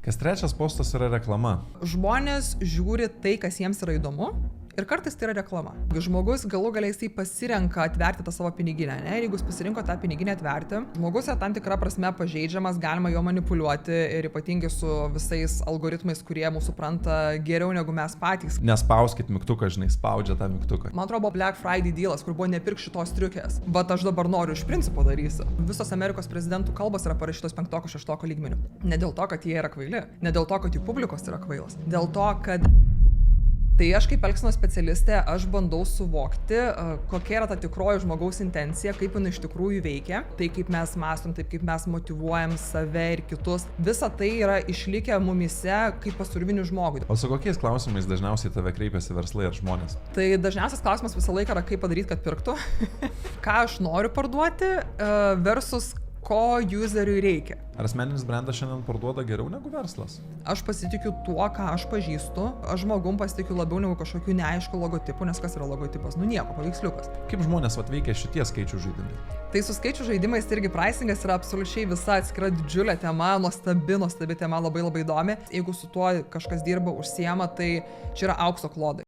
Kas trečias postas yra reklama. Žmonės žiūri tai, kas jiems yra įdomu. Ir kartais tai yra reklama. Žmogus galų galiai jisai pasirenka atverti tą savo piniginę, ne? Ir jeigu jis pasirinko tą piniginę atverti, žmogus yra tam tikra prasme pažeidžiamas, galima jo manipuliuoti ir ypatingai su visais algoritmais, kurie mūsų supranta geriau negu mes patys. Nespauskit mygtuką, žinai, spaudžia tą mygtuką. Man atrodo, buvo Black Friday dealas, kur buvo nepirk šitos triukės. Bet aš dabar noriu iš principo darysiu. Visos Amerikos prezidentų kalbos yra parašytos 5-6 lygmenių. Ne dėl to, kad jie yra kvaili, ne dėl to, kad jų publikos yra kvailas. Dėl to, kad tai aš kaip elgsenos specialistė, aš bandau suvokti, kokia yra ta tikroji žmogaus intencija, kaip jinai iš tikrųjų veikia, tai kaip mes mąstom, taip kaip mes motyvuojam save ir kitus. Visa tai yra išlikę mumise kaip pasurvinių žmogui. O su kokiais klausimais dažniausiai tave kreipiasi verslai ar žmonės? Tai dažniausias klausimas visą laiką yra, kaip padaryti, kad pirktų, ką aš noriu parduoti versus ko useriui reikia. Ar asmeninis brandas šiandien parduoda geriau negu verslas? Aš pasitikiu tuo, ką aš pažįstu. Aš žmogum pasitikiu labiau negu kažkokiu neaišku logotipu, nes kas yra logotipas? Nu nieko, paveiksliukas. Kaip žmonės veikia šitie skaičių žaidimai? Tai su skaičių žaidimais irgi pricingas yra absoliučiai visa atskira didžiulė tema, nuostabi tema, labai įdomi. Jeigu su tuo kažkas dirba, užsiema, tai čia yra aukso klodai.